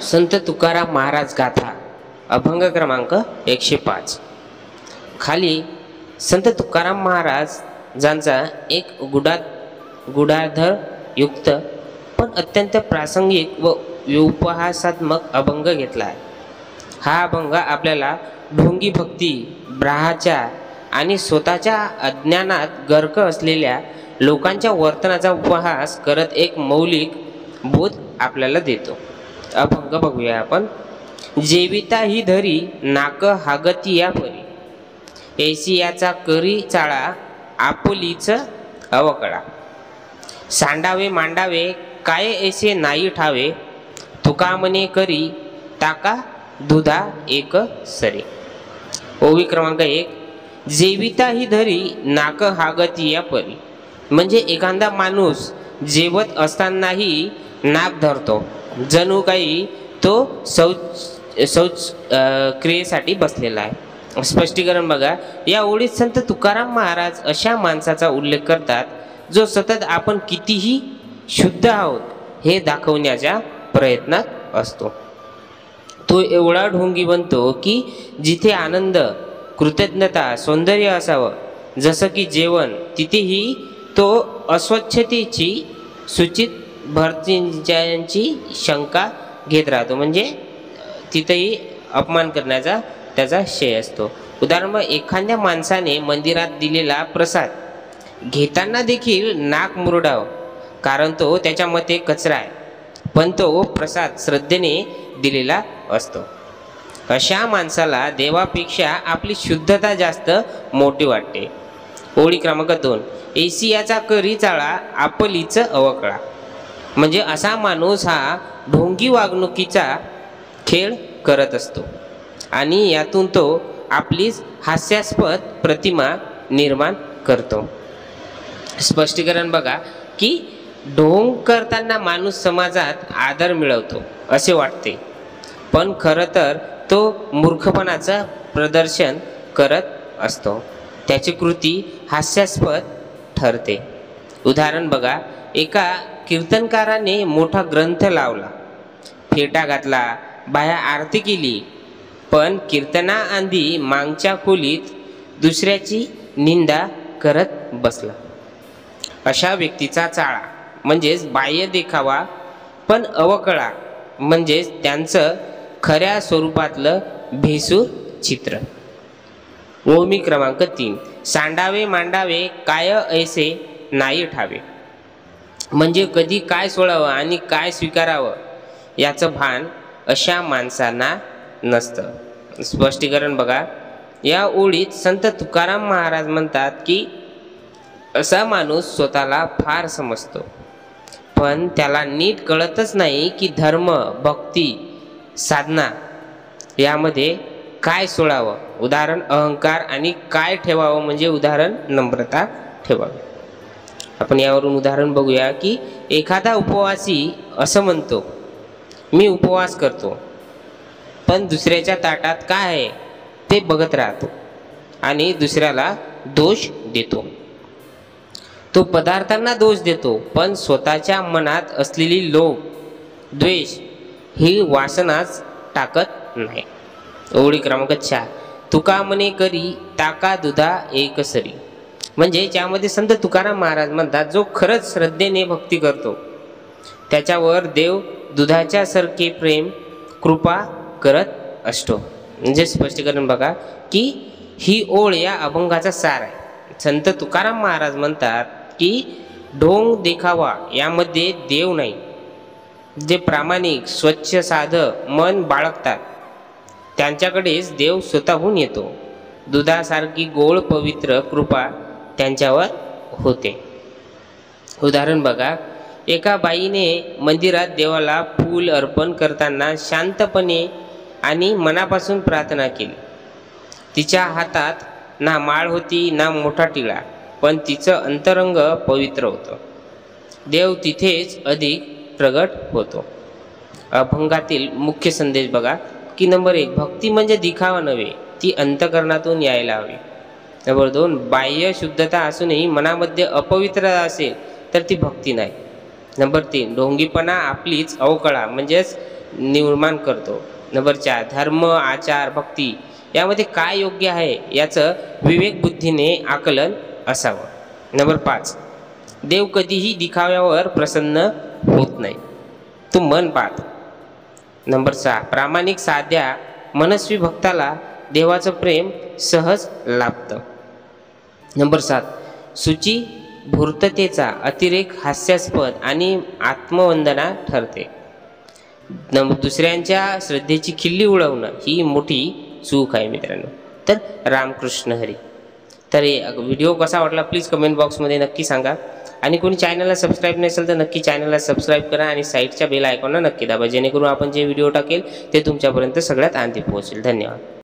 संत तुकाराम महाराज गाथा अभंग क्रमांक 105। खाली संत तुकाराम महाराज ज्यांचा एक गुढाधर युक्त पण अत्यंत प्रासंगिक व उपहासात्मक अभंग घेतला आहे। हा अभंग आपल्याला ढोंगी भक्ती, ब्राह्मचार आणि स्वतःच्या अज्ञानात गर्क असलेल्या लोकांच्या वर्तनाचा उपहास करत एक मौलिक बोध आपल्याला देतो। अभंग बघूया आपण। जेविता ही धरी नाक हागती या परी, ऐसियाचा करी चाळा आपुलीच अवकळा। सांडावे मांडावे काय ऐसे नाही ठावे, तुका मने करी ताका दुधा एक सरी। ओवी क्रमांक 1। जेविता ही धरी नाक हागती या परी, म्हणजे एखादा माणूस जेवत असतानाही नाक धरतो, जणू काही तो शौच क्रियेसाठी बसलेला आहे। स्पष्टीकरण बघा। या ओळीत संत तुकाराम महाराज अशा माणसाचा उल्लेख करतात जो सतत आपण कितीही शुद्ध आहोत हे दाखवण्याच्या प्रयत्नात असतो। तो एवढा ढोंगी बनतो की जिथे आनंद, कृतज्ञता, सौंदर्य असावं जसं की जेवण, तिथेही तो अस्वच्छतेची सूचित भरतींची शंका घेत राहतो, म्हणजे तिथेही अपमान करण्याचा त्याचा श्रेय असतो। उदाहरण, एखाद्या माणसाने मंदिरात दिलेला प्रसाद घेताना देखील नाक मुरडावं, कारण तो त्याच्या मते कचरा आहे, पण तो प्रसाद श्रद्धेने दिलेला असतो। अशा माणसाला देवापेक्षा आपली शुद्धता जास्त मोठी वाटते। ओळी क्रमांक 2। ऐसियाचा करी चाळा आपलीच अवकळा, म्हणजे असा माणूस हा ढोंगी वागणुकीचा खेळ करत असतो आणि यातून तो आपलीच हास्यास्पद प्रतिमा निर्माण करतो। स्पष्टीकरण बघा की ढोंग करताना माणूस समाजात आदर मिळवतो असे वाटते, पण खरं तर तो मूर्खपणाचं प्रदर्शन करत असतो, त्याची कृती हास्यास्पद ठरते। उदाहरण बघा। एका कीर्तनकाराने मोठा ग्रंथ लावला, फेटा घातला, बाह्य आरती केली, पण कीर्तनाआधी मागच्या खोलीत दुसऱ्याची निंदा करत बसला। अशा व्यक्तीचा चाळा म्हणजेच बाह्य देखावा पण अवकळा, म्हणजेच त्यांचं खऱ्या स्वरूपातलं भेसूर चित्र। ओमी क्रमांक 3। सांडावे मांडावे काय ऐसे नाही ठावे, म्हणजे कधी काय सोडावं आणि काय स्वीकारावं याचं भान अशा माणसांना नसतं। स्पष्टीकरण बघा। या ओळीत संत तुकाराम महाराज म्हणतात की असा माणूस स्वतःला फार समजतो, पण त्याला नीट कळतच नाही की धर्म, भक्ती, साधना यामध्ये काय सोडावं, उदाहरण अहंकार, आणि काय ठेवावं म्हणजे उदाहरण नम्रता ठेवावी। आपण यावरून उदाहरण बघूया की एखादा उपवासी असं म्हणतो, मी उपवास करतो, पण दुसऱ्याच्या ताटात काय आहे ते बघत राहतो आणि दुसऱ्याला दोष देतो। तो पदार्थांना दोष देतो, पण स्वतःच्या मनात असलेली लोभ, द्वेष ही वासनाच टाकत नाही। ओळी क्रमांक 4। तुका मने करी ताका दुधा एक सरी, म्हणजे ज्यामध्ये संत तुकाराम महाराज म्हणतात जो खरंच श्रद्धेने भक्ती करतो त्याच्यावर देव दुधाच्या सारखे प्रेम, कृपा करत असतो। म्हणजे स्पष्टीकरण बघा की ही ओळ या अभंगाचा सार आहे। संत तुकाराम महाराज म्हणतात की ढोंग देखावा यामध्ये देव नाही, जे प्रामाणिक, स्वच्छ, साधं मन बाळगतात त्यांच्याकडेच देव स्वतःहून येतो। दुधासारखी गोड पवित्र कृपा त्यांच्यावर होते। उदाहरण बघा। एका बाईने मंदिरात देवाला फूल अर्पण करताना शांतपणे आणि मनापासून प्रार्थना केली। तिच्या हातात ना माळ होती ना मोठा टिळा, पण तिचं अंतरंग पवित्र होतं। देव तिथेच अधिक प्रगट होतो। अभंगातील मुख्य संदेश बघा की नंबर 1, भक्ती म्हणजे दिखावा नव्हे, ती अंतकरणातून यायला हवी। नंबर 2, बाह्य शुद्धता असूनही मनामध्ये अपवित्रता असेल तर ती भक्ती नाही। नंबर 3, ढोंगीपणा आपलीच अवकळा, म्हणजेच निर्माण करतो. नंबर 4, धर्म, आचार, भक्ती यामध्ये काय योग्य आहे याचं विवेकबुद्धीने आकलन असावं. नंबर 5, देव कधीही दिखाव्यावर प्रसन्न होत नाही, तो मन पाहतो. नंबर 6, प्रामाणिक साध्या मनस्वी भक्ताला देवाचं प्रेम सहज लाभतं. नंबर 7, शुची भूर्ततेचा अतिरेक हास्यास्पद आणि आत्मवंदना ठरते. दुसऱ्यांच्या श्रद्धेची खिल्ली उडवणं ही मोठी चूक आहे मित्रांनो. तर रामकृष्ण हरी. तर व्हिडिओ कसा वाटला प्लीज कमेंट बॉक्समध्ये नक्की सांगा. आणि कोणी चॅनलला सबस्क्राईब नसेल तर नक्की चॅनलला सबस्क्राईब करा आणि साईडच्या बेल आयकॉनला नक्की दाबा, जेणेकरून आपण जे व्हिडिओ टाकेल ते तुमच्यापर्यंत सगळ्यात आधी पोहोचेल. धन्यवाद.